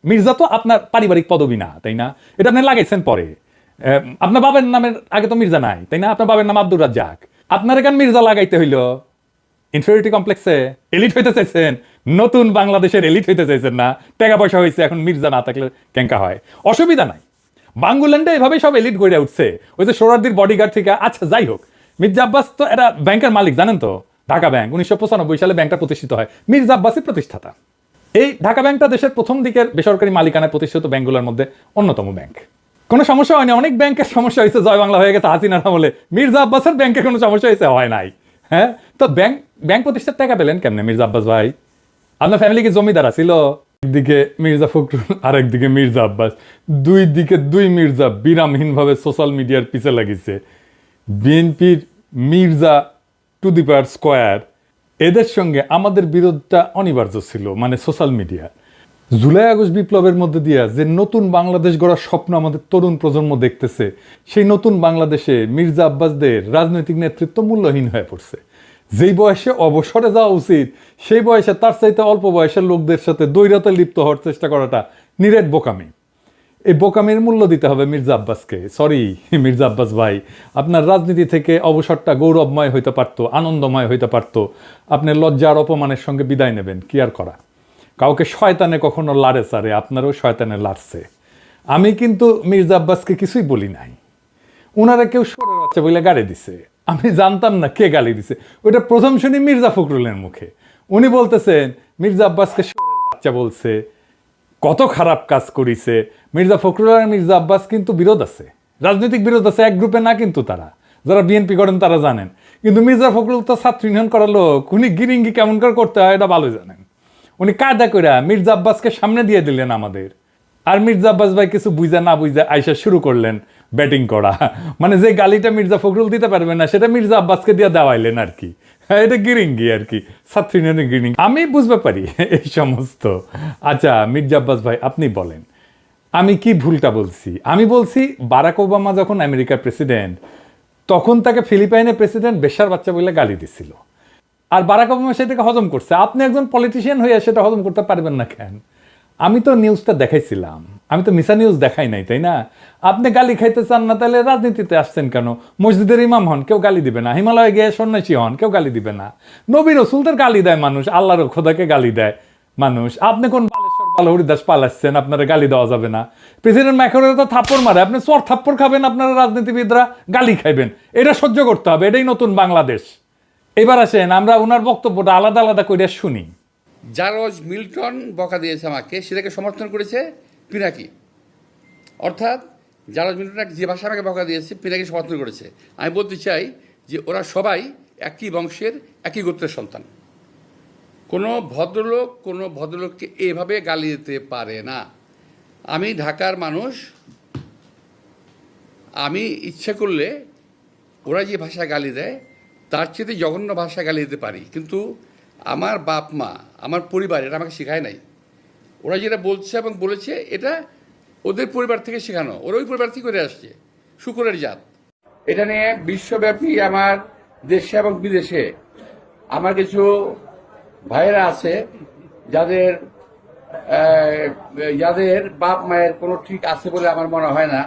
মির্জা তো আপনার পারিবারিক পদবি না, তাই না? এটা আপনি লাগাইছেন পরে। আপনার বাবার নামের আগে তো মির্জা নাই, তাই না? আপনার বাবার নাম আব্দুর রাজ্জাক। আপনার এখান মির্জা লাগাইতে হইল ইনফিরিয়রিটি কমপ্লেক্সে এলিট হইতে চাইছেন, নতুন বাংলাদেশের এলিট হইতে চাইছেন না? টাকা পয়সা হয়েছে, এখন মির্জা না থাকলে কেঙ্কা হয়? অসুবিধা নাই, বাঙ্গুল্যান্ডে এভাবে সব এলিট গড়ে উঠছে, ওই যে সোহরাওয়ার্দীর বডিগার্ড থেকে। আচ্ছা যাই হোক, মির্জা আব্বাস তো এরা ব্যাংকের মালিক, জানেন তো? ঢাকা ব্যাংক 1995 সালে ব্যাংকটা প্রতিষ্ঠিত হয়, মির্জা আব্বাসই প্রতিষ্ঠাতা। এই ঢাকা ব্যাংকটা দেশের প্রথম দিকের বেসরকারি মালিকানায় প্রতিষ্ঠিত ব্যাংকগুলোর মধ্যে অন্যতম ব্যাংক। কোনো সমস্যা হয়নি। অনেক ব্যাংকের সমস্যা হয়েছে, জয় বাংলা হয়ে গেছে হাসিনার আমলে, মির্জা আব্বাসের ব্যাংকের কোনো সমস্যা হয়েছে? হয় নাই। হ্যাঁ, তো ব্যাংক প্রতিষ্ঠার টাকা পেলেন কেমনে মির্জা আব্বাস ভাই? আপনার ফ্যামিলি কি জমিদার ছিল? একদিকে মির্জা ফখরুল আর একদিকে মির্জা আব্বাস, দুই দিকে দুই মির্জা বিরামহীনভাবে সোশ্যাল মিডিয়ার পিছে লাগিয়েছে। বিএনপির Mirza to the power square, এদের সঙ্গে আমাদের বিরোধটা অনিবার্য ছিল, মানে সোশ্যাল মিডিয়া। জুলাই আগস্ট বিপ্লবের মধ্যে দিয়ে যে নতুন বাংলাদেশ গড়ার স্বপ্ন আমাদের তরুণ প্রজন্ম দেখতেছে, সেই নতুন বাংলাদেশে মির্জা আব্বাসদের রাজনৈতিক নেতৃত্ব মূল্যহীন হয়ে পড়ছে। যেই বয়সে অবসরে যাওয়া উচিত, সেই বয়সে তার চাইতে অল্প বয়সের লোকদের সাথে দ্বৈরতা লিপ্ত হওয়ার চেষ্টা করাটা নিরেট বোকামি। এই বোকামির মূল্য দিতে হবে মির্জা আব্বাসকে। সরি মির্জা আব্বাস ভাই, আপনার রাজনীতি থেকে অবসরটা গৌরবময় হইতে পারত, আনন্দময় হইতে পারত। আপনি লজ্জার অপমানের সঙ্গে বিদায় নেবেন, কি আর করা। কাউকে শয়তানে কখনো লাড়ে চারে, আপনারও শয়তানে লাড়ছে। আমি কিন্তু মির্জা আব্বাসকে কিছুই বলি নাই। উনারা কেউ সরে বাচ্চা বলে গালি দিছে, আমি জানতাম না কে গালি দিছে। ওইটা প্রথম শুনি মির্জা ফখরুলের মুখে। উনি বলতেছেন মির্জা আব্বাসকে সরের বাচ্চা বলছে, কত খারাপ কাজ করিছে। মির্জা ফখরুল আর মির্জা আব্বাস কিন্তু বিরোধ আছে, রাজনৈতিক বিরোধ আছে, এক গ্রুপে না কিন্তু তারা। যারা বিএনপি করেন তারা জানেন। কিন্তু মির্জা ফখরুল তো ছাত্র ইউনিয়ন করার লোক, উনি গিরিঙ্গি কেমন করে করতে হয় এটা ভালো জানেন। উনি কায়দা করে মির্জা আব্বাসকে সামনে দিয়ে দিলেন আমাদের। আর মির্জা আব্বাস ভাই কিছু বুঝা না বুঝা আইসা শুরু করলেন ব্যাটিং করা। মানে যে গালিটা মির্জা ফখরুল দিতে পারবে না, সেটা মির্জা আব্বাসকে দিয়ে দেওয়াইলেন আর কি। এটা গিরিঙ্গি আর কি, ছাত্র ইউনিয়নের গিরিঙ্গি। আমি বুঝতে পারি এই সমস্ত। আচ্ছা মির্জা আব্বাস ভাই, আপনি বলেন আমি কি ভুলটা বলছি? আমি বলছি বারাক ওবামা যখন আমেরিকার প্রেসিডেন্ট, তখন তাকে ফিলিপাইনের প্রেসিডেন্ট বেশ্যার বাচ্চা বলে গালি দিছিল। আর বারাক ওবামা সেটাকে হজম করছে। আপনি একজন পলিটিশিয়ান হয়ে সেটা হজম করতে পারবেন না কেন? আমি তো নিউজটা দেখাইছিলাম, আমি তো মিশা নিউজ দেখাই নাই, তাই না? আপনি গালি খাইতে চান না, তাহলে রাজনীতিতে আসছেন কেন? মসজিদের ইমাম হন, কেউ গালি দিবে না। হিমালয়ে গিয়ে সন্ন্যাসী হন, কেউ গালি দিবে না। নবী রসুলদের গালি দেয় মানুষ, আল্লাহর খোদাকে গালি দেয় মানুষ। আপনি কোন বালেশ্বর বালহরিদাস পালাচ্ছেন, আপনারা গালি দেওয়া যাবে না? প্রেসিডেন্ট ম্যাকরনের তো থাপ্পড় মারে, আপনি চর থাপ্পড় খাবেন, আপনারা রাজনীতিবিদরা গালি খাইবেন। এটা সহ্য করতে হবে, এটাই নতুন বাংলাদেশ। এবার আসেন আমরা ওনার বক্তব্যটা আলাদা আলাদা করে শুনি। জারজ মিল্টন বকা দিয়েছে আমাকে, সেটাকে সমর্থন করেছে পিনাকি। অর্থাৎ জারজ মিল্টন যে ভাষা আমাকে বকা দিয়েছে, পিনাকি সমর্থন করেছে। আমি বলতে চাই যে ওরা সবাই একই বংশের, একই গোত্রের সন্তান। কোনো ভদ্রলোককে এভাবে গালি দিতে পারে না। আমি ঢাকার মানুষ, আমি ইচ্ছে করলে ওরা যে ভাষা গালি দেয় তার চেয়ে জঘন্য ভাষা গালি দিতে পারি, কিন্তু আমার বাপ মা, আমার পরিবার এটা আমাকে শেখায় নাই। ওরা যেটা বলছে এবং বলেছে এটা ওদের পরিবার থেকে শেখানো, ওরা ওই পরিবার থেকে করে আসছে, শুকরের জাত। এটা নিয়ে বিশ্বব্যাপী আমার দেশে এবং বিদেশে আমার কিছু ভাইয়েরা আছে যাদের বাপ মায়ের কোনো ঠিক আছে বলে আমার মনে হয় না,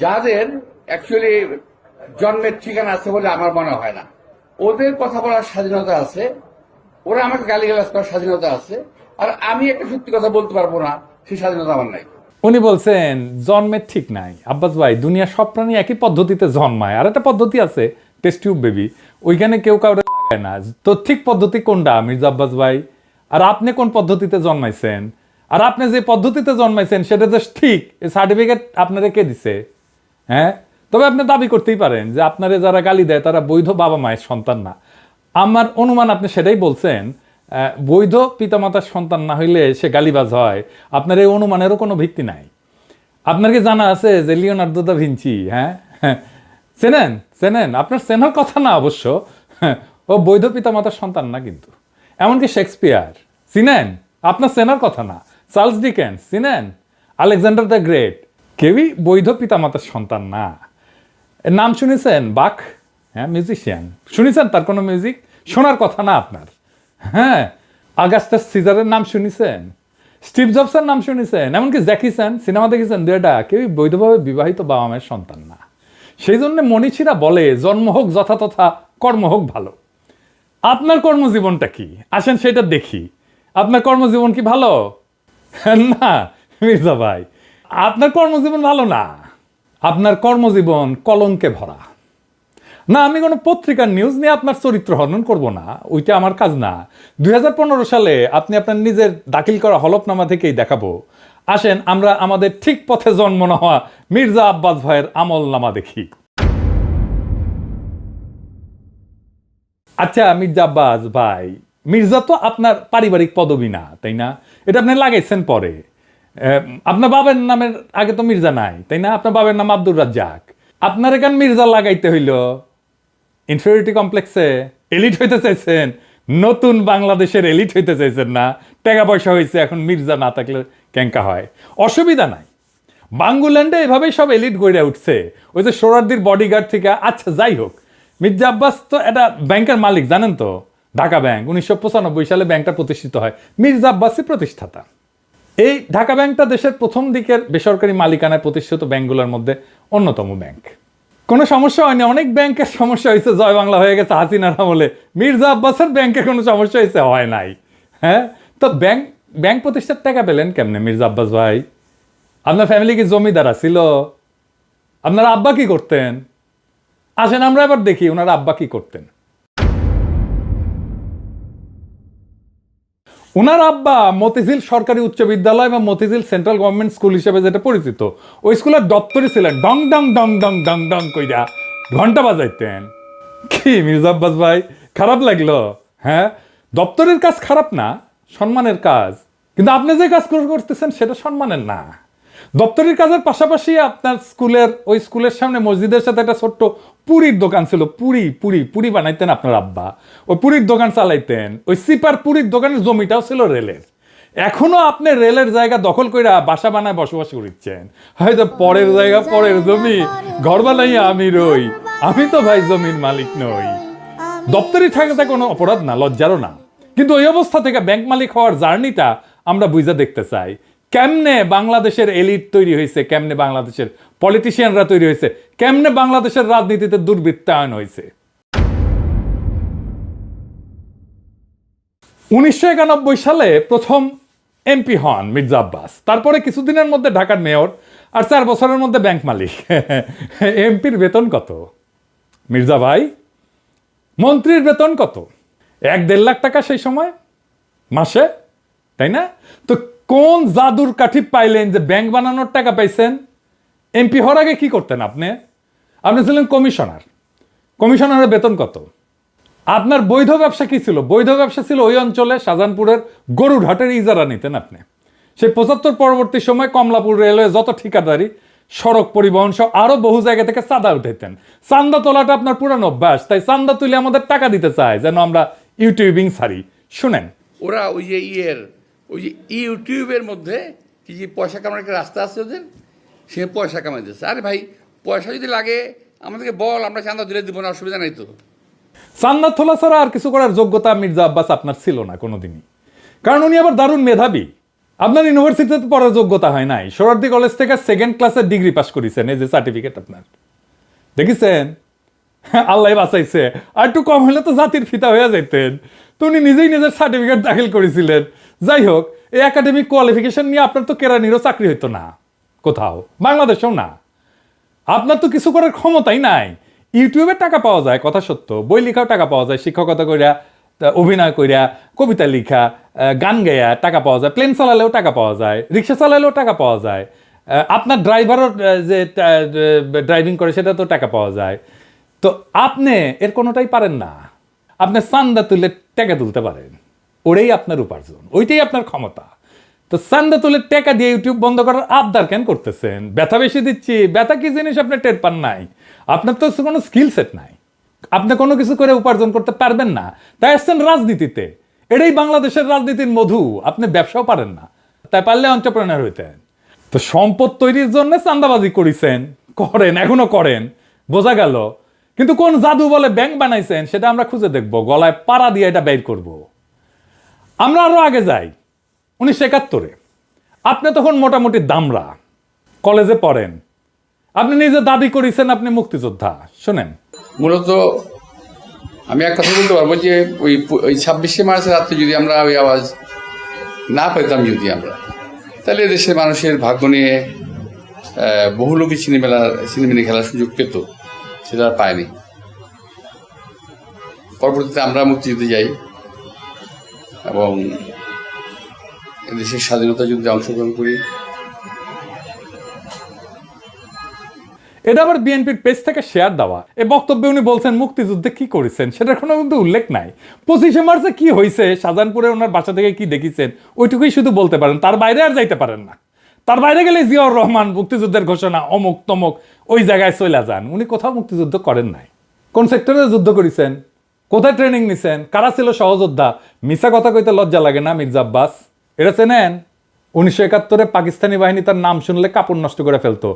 যাদের অ্যাকচুয়ালি জন্মের ঠিকানা আছে বলে আমার মনে হয় না। ওদের কথা বলার স্বাধীনতা আছে, ওরা আমাকে গালিগালাজ করার স্বাধীনতা আছে, আর আমি একটা সত্যি কথা বলতে পারবো না, সেই স্বাধীনতা আমার নাই। উনি বলছেন জন্মের ঠিক নাই। আব্বাস ভাই, দুনিয়ার সব প্রাণী একই পদ্ধতিতে জন্মায়, আর একটা পদ্ধতি আছে টেস্ট টিউব বেবি, ওইখানে কেউ কাউরে লাগায় না। তো ঠিক পদ্ধতি কোনটা মির্জা আব্বাস ভাই? আর আপনি কোন পদ্ধতিতে জন্মাইছেন? আর আপনি যে পদ্ধতিতে জন্মাইছেন সেটা যে ঠিক, এই সার্টিফিকেট আপনারা কে দিছে? হ্যাঁ, তবে আপনি দাবি করতেই পারেন যে আপনারা যারা গালি দেয় তারা বৈধ বাবা মায়ের সন্তান না। আমার অনুমান আপনি সেটাই বলছেন, বৈধ পিতামাতার সন্তান না হইলে সে গালিবাজ হয়। আপনার এই অনুমানেরও কোনো ভিত্তি নাই। আপনার কি জানা আছে যে লিওনার্দো দা ভিঞ্চি, হ্যাঁ চেনেন? আপনার চেনার কথা না অবশ্য, ও বৈধ পিতামাতার সন্তান না কিন্তু। এমনকি শেক্সপিয়ার চিনেন? আপনার চেনার কথা না। চার্লস ডিকেন্স চিনেন? আলেকজান্ডার দ্য গ্রেট, কেউই বৈধ পিতামাতার সন্তান না। নাম শুনেছেন বাক? হ্যাঁ, মিউজিশিয়ান শুনেছেন? তার কোনো মিউজিক শোনার কথা না আপনার। হ্যাঁ, আগাস্টাস সিজারের নাম শুনেছেন? স্টিভ জবসের নাম শুনেছেন, এমনকি জ্যাকি চ্যান সিনেমা দেখেছেন, দুটা কেউই বৈধভাবে বিবাহিত বাবা মায়ের সন্তান না। সেই জন্য মনীষীরা বলে জন্ম হোক যথাতথা, কর্ম হোক ভালো। আপনার কর্মজীবনটা কি আসেন সেটা দেখি। আপনার কর্মজীবন কি ভালো? না মির্জা ভাই, আপনার কর্মজীবন ভালো না। আপনার কর্মজীবন কলঙ্কে ভরা। না, আমি কোনো পত্রিকার নিউজ নিয়ে আপনার চরিত্র হনন করব না, ওইটা আমার কাজ না। 2015 সালে আপনি আপনার নিজের দাখিল করা হলফনামা থেকেই দেখাবো। আসেন আমরা আমাদের ঠিক পথে জন্ম নেওয়া মির্জা আব্বাস ভাইয়ের আমলনামা দেখি। আচ্ছা মির্জা আব্বাস ভাই, মির্জা তো আপনার পারিবারিক পদবি না, তাই না? এটা আপনি লাগাইছেন পরে। আপনার বাবার নামের আগে তো মির্জা নাই, তাই না? আপনার বাবার নাম আব্দুর রাজ্জাক। আপনার এখান মির্জা লাগাইতে হইল ইনফেরিয়রিটি কমপ্লেক্সে। এলিট হইতে চাইছেন, নতুন বাংলাদেশের এলিট হইতে চাইছেন না। টাকা পয়সা হয়েছে, এখন মির্জা না থাকলে ক্যাঙ্কা হয়, অসুবিধা নাই। বাঙ্গুল্যান্ডে এভাবেই সব এলিট গড়ে উঠছে, ওই যে সোহরাওয়ার্দীর বডিগার্ড থেকে। আচ্ছা যাই হোক, মির্জা আব্বাস তো একটা ব্যাংকের মালিক, জানেন তো? ঢাকা ব্যাংক 1995 সালে ব্যাংকটা প্রতিষ্ঠিত হয়, মির্জা আব্বাসই প্রতিষ্ঠাতা। এই ঢাকা ব্যাংকটা দেশের প্রথম দিকের বেসরকারি মালিকানায় প্রতিষ্ঠিত ব্যাংকগুলোর মধ্যে অন্যতম ব্যাংক। কোনো সমস্যা হয়নি, অনেক ব্যাংকের সমস্যা হয়েছে, জয় বাংলা হয়ে গেছে হাসিনার আমলে। মির্জা আব্বাসের ব্যাংকে কোনো সমস্যা হয়েছে? হয় নাই। হ্যাঁ, তো ব্যাংক প্রতিষ্ঠার টাকা পেলেন কেমনে মির্জা আব্বাস ভাই? আপনার ফ্যামিলি কি জমিদার ছিল? আপনার আব্বা কি করতেন? আসেন আমরা এবার দেখি ওনার আব্বা কি করতেন। ওনার আব্বা মতিঝিল সরকারি উচ্চ বিদ্যালয় বা মতিঝিল সেন্ট্রাল গভর্নমেন্ট স্কুল হিসেবে যেটা পরিচিত, ওই স্কুলের দপ্তরই ছিলেন। ডং ডং ডং ডং ডং ডং কইরা ঘন্টা বাজাইতেন। কি মির্জা আব্বাস ভাই, খারাপ লাগলো? হ্যাঁ, দপ্তরের কাজ খারাপ না, সম্মানের কাজ। কিন্তু আপনি যে কাজ করতেছেন সেটা সম্মানের না। দপ্তরের কাজের পাশাপাশি আপনার ওই স্কুলের সামনে মসজিদের সাথে একটা ছোট্ট পুরীর দোকান ছিল। পুরি বানাইতেন আপনার আব্বা, ওই পুরীর দোকান চালাইতেন। ওই সিপার পুরীর দোকানের জমিটাও ছিল রেলের। এখনো আপনি রেলের জায়গা দখল কইরা বাসা বানায় বসবাস করছেন। হয়তো পরের জায়গা পরের জমি, ঘর বানাইয়া আমি রই, আমি তো ভাই জমির মালিক নই। দপ্তরি থাকাটা কোনো অপরাধ না, লজ্জারও না। কিন্তু ওই অবস্থা থেকে ব্যাংক মালিক হওয়ার জার্নিটা আমরা বুঝে দেখতে চাই। কেমনে বাংলাদেশের এলিট তৈরি হয়েছে, কেমনে বাংলাদেশের পলিটিশিয়ানরা তৈরি হয়েছে, কেমনে বাংলাদেশের রাজনীতিতে দুর্বৃত্তায়ন হয়েছে। 1991 সালে প্রথম এমপি হন মির্জা আব্বাস। তারপরে কিছুদিনের মধ্যে ঢাকার মেয়র, আর 4 বছরের মধ্যে ব্যাংক মালিক। এমপির বেতন কত মির্জা ভাই? মন্ত্রীর বেতন কত? 1-1.5 লাখ টাকা সেই সময় মাসে, তাই না? তো কোন জাদুর কাঠি পাইলেন যে ব্যাংক বানানোর টাকা পাইছেন? এমপি হওয়ার আগে কি করতেন আপনি? আপনি ছিলেন কমিশনার। কমিশনারের বেতন কত? আপনার বৈধ ব্যবসা কি ছিল? বৈধ ব্যবসা ছিল ওই অঞ্চলে শাহজাহানপুরের গরুরহাটের ইজারা নিতেন আপনি। সেই 75 পরবর্তী সময় কমলাপুর রেলওয়ে যত ঠিকাদারি, সড়ক পরিবহন সহ আরো বহু জায়গা থেকে চাঁদা উঠাইতেন। চান্দা তোলাটা আপনার পুরানো অভ্যাস, তাই চান্দা তুলে আমাদের টাকা দিতে চায় যেন আমরা ইউটিউবিং ছাড়ি। শুনেন, ওরা ওই যে ইউটিউবের মধ্যে কি যে পয়সা কামানোর একটা রাস্তা আছে ওদের, সে পয়সা কামাইতেছে। আরে ভাই, পয়সা যদি লাগে আমাদেরকে বল, আমরা চাঁদা দিলে দিব না, অসুবিধা নাই তো। চান্দা তোলা ছাড়া আর কিছু করার যোগ্যতা মির্জা আব্বাস আপনার ছিল না কোনোদিনই, কারণ উনি আবার দারুণ মেধাবী। আপনার ইউনিভার্সিটিতে পড়ার যোগ্যতা হয় নাই, সোহরাওয়ার্দী কলেজ থেকে 2nd ক্লাসের ডিগ্রি পাস করেছেন, এই যে সার্টিফিকেট আপনার, দেখেছেন? আল্লাহ বাঁচাইছে, আর একটু কম হলে তো জাতির ফিতা হয়ে যেতেন। তো উনি নিজেই নিজের সার্টিফিকেট দাখিল করেছিলেন। যাই হোক, এই একাডেমিক কোয়ালিফিকেশন নিয়ে আপনার তো কেরানিরও চাকরি হইতো না কোথাও, বাংলাদেশেও না। আপনার তো কিছু করার ক্ষমতাই নাই। ইউটিউবে টাকা পাওয়া যায়, কথা সত্য, বই লেখাও টাকা পাওয়া যায়, শিক্ষকতা কইরা, অভিনয় কইরা, কবিতা লেখা, গান গাইয়া টাকা পাওয়া যায়, প্লেন চালালেও টাকা পাওয়া যায়, রিক্সা চালালেও টাকা পাওয়া যায়, আপনার ড্রাইভারও যে ড্রাইভিং করে সেটা তো টাকা পাওয়া যায়। তো আপনি এর কোনোটাই পারেন না। আপনি চান্দা তুলে টাকা তুলতে পারেন, ওটাই আপনার উপার্জন, ওইটাই আপনার ক্ষমতা। তো চান্দা তুলে টাকা দিয়ে ইউটিউব বন্ধ করার আবদার কেন করতেছেন? ব্যথা বেশি দিচ্ছি, ব্যথা কি জিনিস আপনি টের পান নাই? আপনার তো কোনো স্কিল সেট নাই, আপনি কোনো কিছু করে উপার্জন করতে পারবেন না, তাই আসছেন রাজনীতিতে। এটাই বাংলাদেশের রাজনীতির মধু। আপনি ব্যবসাও পারেন না, তাই পারলে এন্টারপ্রেনার হইতেন। তো সম্পদ তৈরির জন্য চান্দাবাজি করেছেন, করেন, এখনো করেন, বোঝা গেল। কিন্তু কোন জাদু বলে ব্যাংক বানাইছেন সেটা আমরা খুঁজে দেখবো, গলায় পাড়া দিয়ে এটা বের করব। আমরা আরো আগে যাই, 1971 আপনি তখন মোটামুটি দামরা, কলেজে পড়েন, আপনি নিজে দাবি করেছেন আপনি মুক্তিযোদ্ধা। শোনেন, মূলত আমি এক কথা বলতে পারবো যে ওই 26শে মার্চের রাত্রে যদি আমরা ওই আওয়াজ না পেতাম, যদি আমরা, তাহলে দেশের মানুষের ভাগ্য নিয়ে বহু লোকই সিনেমিনি খেলার সুযোগ পেত, সেটা আর পায়নি। পরবর্তীতে আমরা মুক্তিযুদ্ধে যাই এবং দেশের স্বাধীনতা যুদ্ধে অংশগ্রহণ করি। এটা আবার বিএনপির পেজ থেকে শেয়ার দেওয়া। এই বক্তব্যে উনি বলছেন মুক্তিযুদ্ধে কি করেছেন সেটার কোনো কিন্তু উল্লেখ নাই। 25শে মার্চে কি হয়েছে, শাহজাহানপুরে ওনার বাসা থেকে কি দেখেছেন, ওইটুকুই শুধু বলতে পারেন, তার বাইরে আর যাইতে পারেন না। তার বাইরে গেলে জিয়াউর রহমান মুক্তিযুদ্ধের ঘোষণা অমুক তমুক ওই জায়গায় চলে যান। উনি কোথাও মুক্তিযুদ্ধ করেন নাই। কোন সেক্টরে যুদ্ধ করেছেন, কোথায় ট্রেনিং নিছেন, কারা ছিল সহযোদ্ধা, মিছা কথা কইতে লজ্জা লাগে না মির্জা আব্বাস? এটা চেনেন? 1971-এ পাকিস্তানি বাহিনী তার নাম শুনলে কাপড় নষ্ট করে ফেলতো।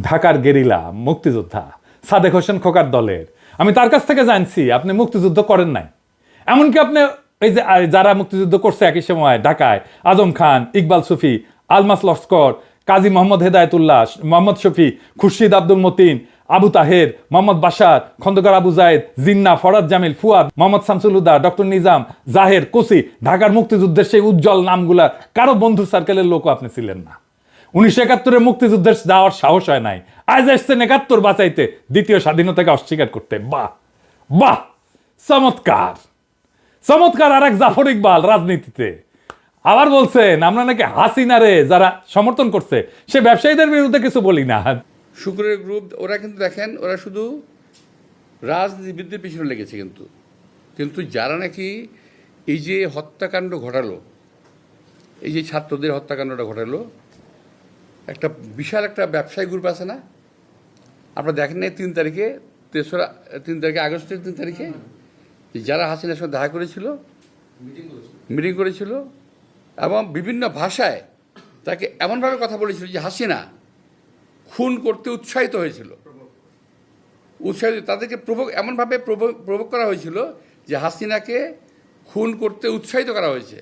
ঢাকার গেরিলা মুক্তিযোদ্ধা সাদেক হোসেন খোকার দলের। আমি তার কাছ থেকে জানছি আপনি মুক্তিযুদ্ধ করেন নাই। এমনকি আপনি এই যে যারা মুক্তিযুদ্ধ করছে একই সময় ঢাকায়, আজম খান, ইকবাল সুফি, আলমাস লস্কর, কাজী মোহাম্মদ হেদায়েতুল্লাহ, মোহাম্মদ শফি, খুরশিদ আব্দুল মতিন, আবু তাহের, মোহাম্মদ বাশার, খন্দকার আবু জায়েদ, জিন্না, ফরাদ জামিল, ফুয়াদ, মোহাম্মদ শামসুল হুদা, ডক্টর নিজাম, জাহের, কোসি, ঢাকার মুক্তিযুদ্ধের সেই উজ্জ্বল নামগুলা কারো বন্ধু সার্কেলের লোকও আপনি ছিলেন না। 1971-এ মুক্তিযুদ্ধের যাওয়ার সাহস হয় নাই, আজ এসছেন 71 বাঁচাইতে, দ্বিতীয় স্বাধীনতাকে অস্বীকার করতে। বাহ বাহ, চমৎকার চমৎকার। আর এক জাফর ইকবাল রাজনীতিতে আবার বলছেন আমরা নাকি হাসিনারে যারা সমর্থন করছে সে ব্যবসায়ীদের বিরুদ্ধে কিছু বলি না। শুক্রের গ্রুপ ওরা কিন্তু দেখেন, ওরা শুধু রাজনীতিবিদদের পিছনে লেগেছে, কিন্তু যারা নাকি এই যে হত্যাকাণ্ড ঘটালো, এই যে ছাত্রদের হত্যাকাণ্ডটা ঘটালো, একটা বিশাল একটা ব্যবসায়ী গ্রুপ আছে না? আপনারা দেখেন নাই 3 তারিখে, 3 তারিখে আগস্টের 3 তারিখে যারা হাসিনার সঙ্গে দেখা করেছিল, মিটিং করেছিল এবং বিভিন্ন ভাষায় তাকে এমনভাবে কথা বলেছিল যে হাসিনা খুন করতে উৎসাহিত হয়েছিল, তাদেরকে এমনভাবে প্রভোগ করা হয়েছিল যে হাসিনাকে খুন করতে উৎসাহিত করা হয়েছে।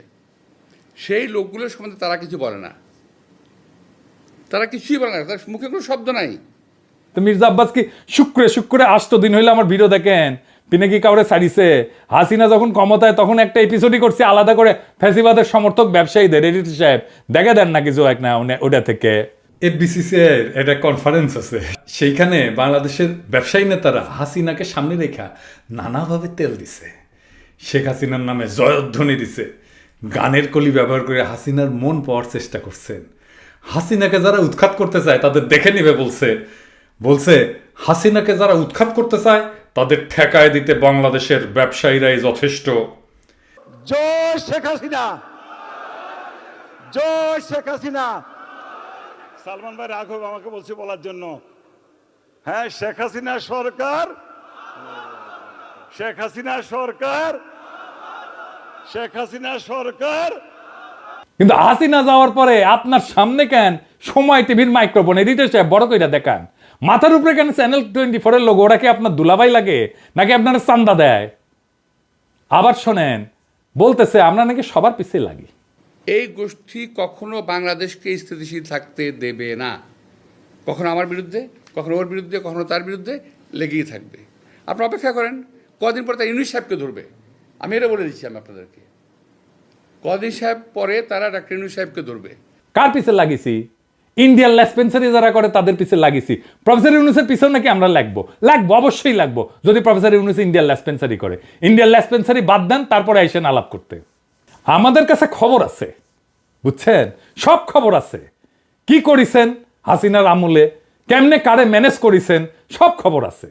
সেই লোকগুলোর সম্বন্ধে তারা কিছু বলে না, তারা কিছুই বলে না, তার মুখে কোনো শব্দ নাই। তো মির্জা আব্বাস কি শুক্রে 8 দিন হইলে আমার ভিডিও দেখেন, তিনি কি কাউরে ছাড়িছে? হাসিনা যখন ক্ষমতায় তখন একটা এপিসোডই করছে আলাদা করে ফ্যাসিবাদের সমর্থক ব্যবসায়ীদের, এডিটর সাহেব দেখে দেন না কিছু এক না ওটা থেকে। এফবিসিসি এর একটা কনফারেন্স আছে, সেইখানে বাংলাদেশের ব্যবসায়ী নেতারা হাসিনাকে সামনে রেখা নানাভাবে তেল দিছে, শেখ হাসিনার নামে জয়ধ্বনি দিছে, গানের কলি ব্যবহার করে হাসিনার মন পাওয়ার চেষ্টা করছেন। হাসিনাকে যারা উৎখাত করতে চায় তাদের দেখে নিবে বলছে হাসিনাকে যারা উৎখাত করতে চায় তাদের ঠেকায় দিতে বাংলাদেশের ব্যবসায়ীরাই যথেষ্ট। জয় শেখ হাসিনা, জয় শেখ হাসিনা। সালমান ভাই রাঘব আমাকে বলছে বলার জন্য, হ্যাঁ শেখ হাসিনা সরকার, শেখ হাসিনা সরকার, শেখ হাসিনা সরকার। কিন্তু হাসিনা যাওয়ার পরে আপনার সামনে কেন সময় টিভির মাইক্রোফোন এডিটর সাহেব বড় কইরা দেখান, মাথার উপরে কেন চ্যানেল 24 এর লোগো? ওরা কি আপনার দুলাভাই লাগে নাকি আপনার চান্দা দেয়? আবার শোনেন, বলতেছে আমরা নাকি সবার পিছিয়ে লাগি। এই গোষ্ঠী কখনো বাংলাদেশকে স্থিতিশীল থাকতে দেবে না, কখনো আমার বিরুদ্ধে, কখনো ওর বিরুদ্ধে, কখনো তার বিরুদ্ধে লেগেই থাকবে। আপনারা অপেক্ষা করেন, কদিন পরে তারা ইউনূস সাহেবকে ধরবে। আমি এটা বলে দিচ্ছি আমি আপনাদেরকে, কদিন সাহেব পরে তারা ডাক্তার ইউনূস সাহেবকে ধরবে। কার পিছে লাগিয়েছি? ইন্ডিয়ান লেসপেন্সারি যারা করে তাদের পিছে লাগিয়েছি। প্রফেসর ইউনূসের পিছেও নাকি আমরা লাগবো, অবশ্যই লাগবো যদি প্রফেসর ইউনূস ইন্ডিয়ান লেসপেন্সারি করে। ইন্ডিয়ান লেসপেন্সারি বাদ দেন, তারপরে আইসেন আলাপ করতে। আমাদের কাছে খবর আছে, বুঝছেন, সব খবর আছে। কি করিছেন হাসিনার আমলে, কেমনে কারে ম্যানেজ করিছেন, সব খবর আছে।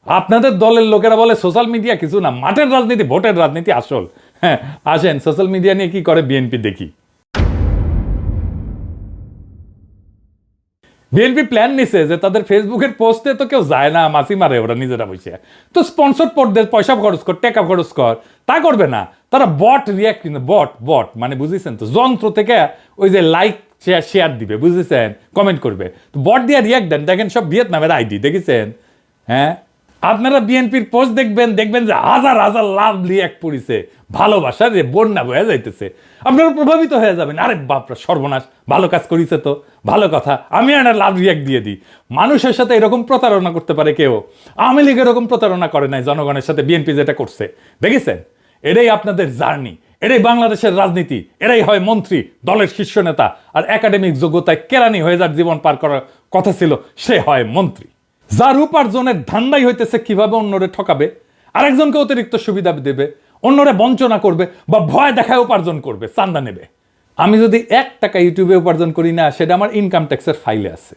আপনাদের দলের লোকেরা বলে সোশ্যাল মিডিয়া কিছু না, মাঠের রাজনীতি, ভোটের রাজনীতি আসল। হ্যাঁ, আসেন সোশ্যাল মিডিয়া নিয়ে কি করে বিএনপি দেখি। বিএনপি প্ল্যান নিছে যে তাদের ফেসবুকের পোস্টে তো কেউ যায় না, মাসি মারে ওরা নিজেরা বসে, তো স্পন্সর পড়দের পয়সা খরচ কর, টাকা খরচ কর, তা করবে না তারা। বট রিয়াক্ট, বট মানে বুঝেছেন তো, যন্ত্র থেকে ওই যে লাইক শেয়ার দিবে, বুঝেছেন, কমেন্ট করবে, তো বট দিয়ে রিয়াক্ট দেন। দেখেন সব ভিয়েতনামের আইডি দেখেছেন, হ্যাঁ আপনারা বিএনপির পোস্ট দেখবেন যে হাজার হাজার লাভলি এক পড়িছে, ভালোবাসা যে বন্যা বয়ে যাইতেছে, আপনারা প্রভাবিত হয়ে যাবেন। আরে বাপরা সর্বনাশ, ভালো কাজ করিছে তো, ভালো কথা, আমি একটা লাভ রিয়াক্ট দিয়ে দিই। মানুষের সাথে এরকম প্রতারণা করতে পারে কেউ? আওয়ামী লীগ এরকম প্রতারণা করে নাই জনগণের সাথে, বিএনপি যেটা করছে দেখেছেন? এটাই আপনাদের জার্নি, এটাই বাংলাদেশের রাজনীতি, এরাই হয় মন্ত্রী, দলের শীর্ষ নেতা, আর একাডেমিক যোগ্যতায় কেরানি হয়ে যার জীবন পার করার কথা ছিল সে হয় মন্ত্রী। যার উপার্জনের ধান্দাই হইতেছে কিভাবে অন্যরে ঠকাবে, আরেকজনকে অতিরিক্ত সুবিধা দেবে, অন্যরে বঞ্চনা করবে বা ভয় দেখায় উপার্জন করবে, চান্দা নেবে। আমি যদি 1 টাকা ইউটিউবে উপার্জন করি না, সেটা আমার ইনকাম ট্যাক্সের ফাইলে আছে,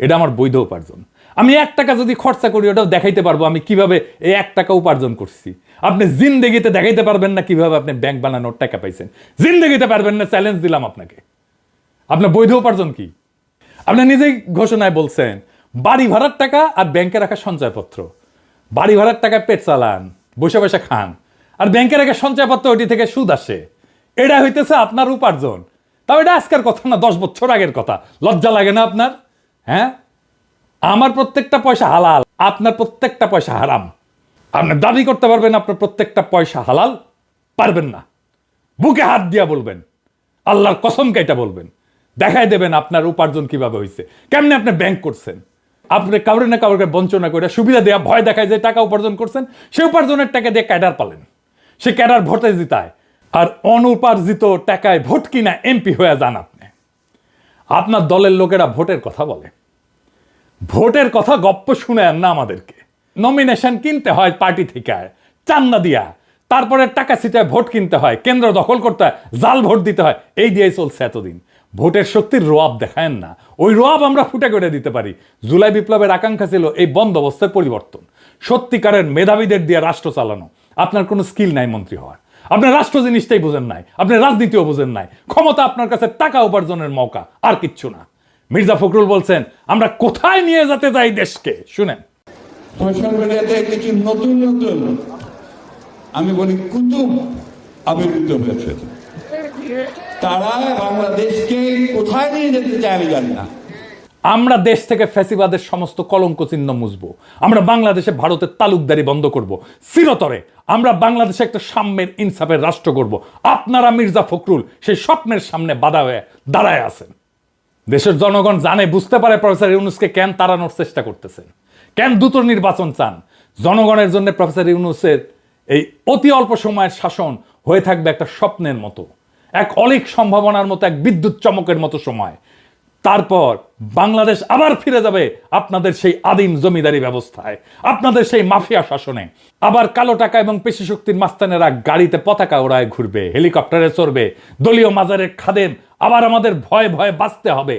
এটা আমার বৈধ উপার্জন। আমি 1 টাকা যদি খরচা করি, ওটাও দেখাইতে পারবো আমি কিভাবে এই 1 টাকা উপার্জন করছি। আপনি জিন্দেগিতে দেখাইতে পারবেন না কিভাবে আপনি ব্যাংক বানানোর টাকা পাইছেন, জিন্দেগিতে পারবেন না, চ্যালেঞ্জ দিলাম আপনাকে। আপনার বৈধ উপার্জন কি? আপনি নিজেই ঘোষণায় বলছেন বাড়ি ভাড়ার টাকা আর ব্যাংকে রাখা সঞ্চয়পত্র। বাড়ি ভাড়ার টাকায় পেট চালান, বসে বসে খান, আর ব্যাংকে রাখা সঞ্চয়পত্র ওইটি থেকে সুদ আসে, এটা হইতেছে আপনার উপার্জন। তাও এটা আজকের কথা না, 10 বছর আগের কথা। লজ্জা লাগে না আপনার? হ্যাঁ, আমার প্রত্যেকটা পয়সা হালাল, আপনার প্রত্যেকটা পয়সা হারাম। আপনি দাবি করতে পারবেন আপনার প্রত্যেকটা পয়সা হালাল? পারবেন না। বুকে হাত দিয়া বলবেন, আল্লাহর কসম কাইটা বলবেন, দেখাই দেবেন আপনার উপার্জন কিভাবে হয়েছে, কেমনে আপনি ব্যাংক করছেন। আপনি কাউরে না কাউকে বঞ্চনা করে সুবিধা দেওয়া ভয় দেখায় যে টাকা উপার্জন করছেন, সে উপার্জনের টাকা দিয়ে ক্যাডার পালেন, সে ক্যাডার ভোটে জিতায়, আর অনুপার্জিত টাকায় ভোট কিনা এমপি হয়ে যান আপনি। আপনার দলের লোকেরা ভোটের কথা বলে, ভোটের কথা গপ্প শুনেন না আমাদেরকে। নমিনেশন কিনতে হয় পার্টি থেকে চান্দা দিয়া, তারপরে টাকা ছিটায় ভোট কিনতে হয়, কেন্দ্র দখল করতে হয়, জাল ভোট দিতে হয়, এই দিয়েই চলছে এতদিন। ভোটের শক্তির রোয়াব দেখায়েন না, ওই রোয়াব আমরা ফুটে করে দিতে পারি। জুলাই বিপ্লবের আকাঙ্ক্ষা ছিল এই বন্দোবস্তের পরিবর্তন, সত্যিকারের মেধাবীদের দিয়ে রাষ্ট্র চালানো। আপনার কোনো স্কিল নাই মন্ত্রী হওয়ার, আপনার রাষ্ট্র জিনিসটাই বুঝেন নাই, আপনি রাজনীতিও বুঝেন নাই। ক্ষমতা আপনার কাছে টাকা উপার্জনের মৌকা, আর কিচ্ছু না। মির্জা ফখরুল বলছেন আমরা কোথায় নিয়ে যেতে চাই দেশকে, শুনেন। সোশ্যাল মিডিয়াতে কিছু নতুন নতুন আমি বলি কুতুব আবির্ভূত হয়েছে, তারা বাংলাদেশকে কোথায় নিয়ে যেতে চায় আমি জানি না। আমরা দেশ থেকে ফ্যাসিবাদের সমস্ত কলঙ্ক চিহ্ন মুছবো, আমরা বাংলাদেশে ভারতের তালুকদারি বন্ধ করব চিরতরে, আমরা বাংলাদেশে একটা সাম্যের ইনসাফের রাষ্ট্র করব। আপনারা মির্জা ফখরুল সেই স্বপ্নের সামনে বাধা হয়ে দাঁড়ায় আছেন। দেশের জনগণ জানে, বুঝতে পারে প্রফেসর ইউনূসকে কেন তাড়ানোর চেষ্টা করতেছেন, কেন দ্রুত নির্বাচন চান। জনগণের জন্য প্রফেসর ইউনূসের এই অতি অল্প সময়ের শাসন হয়ে থাকবে একটা স্বপ্নের মতো, এক অলিক সম্ভাবনার মতো, এক বিদ্যুৎ চমকের মতো সময়। তারপর বাংলাদেশ আবার ফিরে যাবে আপনাদের সেই আদিম জমিদারি ব্যবস্থায়, আপনাদের সেই মাফিয়া শাসনে। আবার কালো টাকা এবং পেশি শক্তির মাস্তানেরা গাড়িতে পতাকা ওড়ায় ঘুরবে, হেলিকপ্টারে চড়বে, দলীয় মাজারের খাদেম আবার আমাদের ভয়ে ভয়ে বাঁচতে হবে।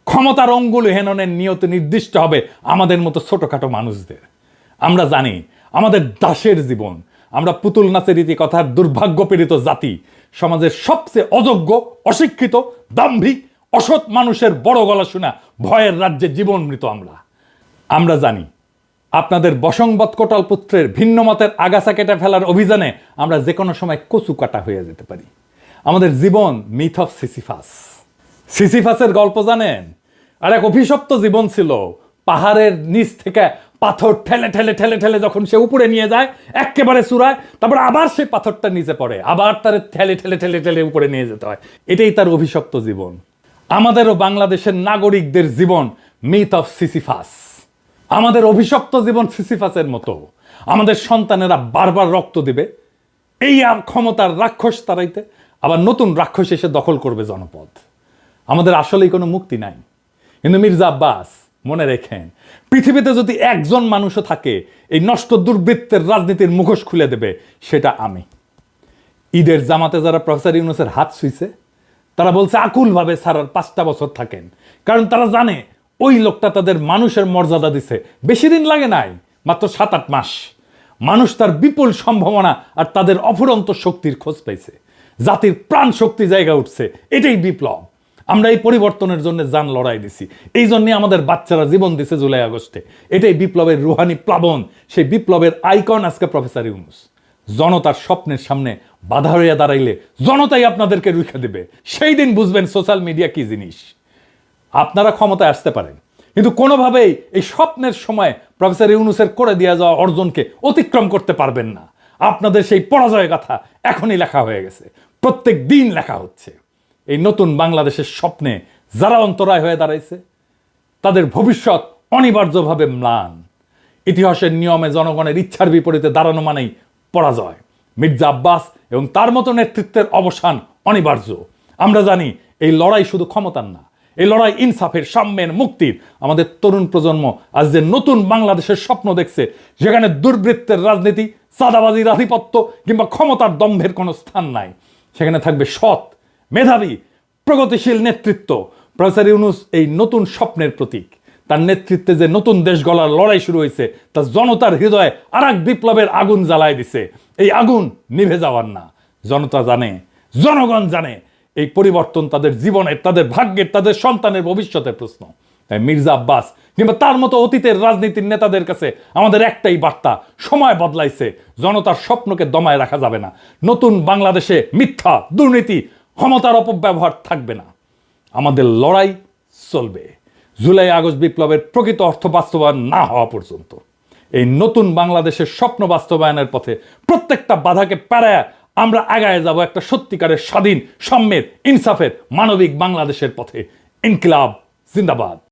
ক্ষমতার অঙ্গুল হেননের নিয়ত নির্দিষ্ট হবে আমাদের মতো ছোটখাটো মানুষদের। আমরা জানি আমাদের দাসের জীবন, আমরা পুতুল নাচের রীতি কথার দুর্ভাগ্যপীড়িত জাতি, সমাজের সবচেয়ে অযোগ্য, অশিক্ষিত, দাম্ভিক, অসৎ মানুষের বড় গলা শোনা ভয়ের রাজ্যে জীবন মৃত আমরা জানি আপনাদের বসংবৎ কোটাল পুত্রের ভিন্ন মতের আগাছা কেটে ফেলার অভিযানে আমরা যে কোনো সময় কচু কাটা হয়ে যেতে পারি। আমাদের জীবন মিথ অফ সিসিফাস। সিসিফাসের গল্প জানেন? আর এক অভিশপ্ত জীবন ছিল, পাহাড়ের নিচ থেকে পাথর ঠেলে ঠেলে ঠেলে ঠেলে যখন সে উপরে নিয়ে যায় একেবারে চূড়ায়, তারপর আবার সেই পাথরটা নিচে পড়ে, আবার তার ঠেলে ঠেলে ঠেলে ঠেলে উপরে নিয়ে যেতে হয়। এটাই তার অভিশপ্ত জীবন। আমাদেরও বাংলাদেশের নাগরিকদের জীবন মিথ অফ সিসিফাস। আমাদের অভিশপ্ত জীবন সিসিফাসের মতো। আমাদের সন্তানেরা বারবার রক্ত দিবে এই ক্ষমতার রাক্ষস তাড়াইতে, আবার নতুন রাক্ষস এসে দখল করবে জনপদ। আমাদের আসলেই কোনো মুক্তি নাই। কিন্তু মির্জা আব্বাস মনে রেখেন, পৃথিবীতে যদি একজন মানুষও থাকে এই নষ্ট দুর্বৃত্তের রাজনীতির মুখোশ খুলে দেবে, সেটা আমি। ঈদের জামাতে যারা প্রফেসর ইউনূসের হাত ছুঁইছে তারা বলছে আকুলভাবে ছাড়ার 5টা বছর থাকেন, কারণ তারা জানে ওই লোকটা তাদের মানুষের মর্যাদা দিছে। বেশি দিন লাগে নাই, মাত্র 7-8 মাস। মানুষ তার বিপুল সম্ভাবনা আর তাদের অফুরন্ত শক্তির খোঁজ পাইছে, জাতির প্রাণ শক্তি জায়গা উঠছে। এটাই বিপ্লব। আমরা এই পরিবর্তনের জন্য জান লড়াই দিছি, এই জন্য আমাদের বাচ্চারা জীবন দিছে জুলাই আগস্টে। এটাই বিপ্লবের রুহানি প্লাবন, সেই বিপ্লবের আইকন আজকে প্রফেসর ইউনূস। জনতার স্বপ্নের সামনে বাধা হইয়া দাঁড়াইলে জনতাই আপনাদেরকে রুখে দেবে। সেই দিন বুঝবেন সোশ্যাল মিডিয়া কি জিনিস। আপনারা ক্ষমতায় আসতে পারেন, কিন্তু কোনোভাবেই এই স্বপ্নের সময় প্রফেসর ইউনূসের করে দেওয়া যাওয়া অর্জনকে অতিক্রম করতে পারবেন না। আপনাদের সেই পরাজয় গাথা এখনই লেখা হয়ে গেছে, প্রত্যেক দিন লেখা হচ্ছে। এই নতুন বাংলাদেশের স্বপ্নে যারা অন্তরায় হয়ে দাঁড়াইছে তাদের ভবিষ্যৎ অনিবার্যভাবে ম্লান। ইতিহাসের নিয়মে জনগণের ইচ্ছার বিপরীতে দাঁড়ানো মানেই পরাজয়। মির্জা আব্বাস এবং তার মতো নেতৃত্বের অবসান অনিবার্য। আমরা জানি এই লড়াই শুধু ক্ষমতার না, এই লড়াই ইনসাফের, সাম্যের, মুক্তির। আমাদের তরুণ প্রজন্ম আজ যে নতুন বাংলাদেশের স্বপ্ন দেখছে, যেখানে দুর্বৃত্তের রাজনীতি, চাঁদাবাজির আধিপত্য কিংবা ক্ষমতার দম্ভের কোনো স্থান নাই, সেখানে থাকবে সৎ, মেধাবী, প্রগতিশীল নেতৃত্ব। প্রফেসর ইউনূস এই নতুন স্বপ্নের প্রতীক। তার নেতৃত্বে যে নতুন দেশ গড়ার লড়াই শুরু হয়েছে, তা জনতার হৃদয়ে আর এক বিপ্লবের আগুন জ্বালায় দিছে। এই আগুন নিভে যাওয়ার না। জনতা জানে, জনগণ জানে এই পরিবর্তন তাদের জীবনের, তাদের ভাগ্যের, তাদের সন্তানের ভবিষ্যতের প্রশ্ন। তাই মির্জা আব্বাস কিংবা তার মতো অতীতের রাজনীতির নেতাদের কাছে আমাদের একটাই বার্তা: সময় বদলাইছে, জনতার স্বপ্নকে দমায় রাখা যাবে না। নতুন বাংলাদেশে মিথ্যা, দুর্নীতি, ক্ষমতার অপব্যবহার থাকবে না। আমাদের লড়াই চলবে জুলাই আগস্ট বিপ্লবের প্রকৃত অর্থ বাস্তবায়ন না হওয়া পর্যন্ত। এই নতুন বাংলাদেশের স্বপ্ন বাস্তবায়নের পথে প্রত্যেকটা বাধাকে পেরায় আমরা আগায় যাব একটা সত্যিকারের স্বাধীন, সাম্যের, ইনসাফের, মানবিক বাংলাদেশের পথে। ইনকিলাব জিন্দাবাদ।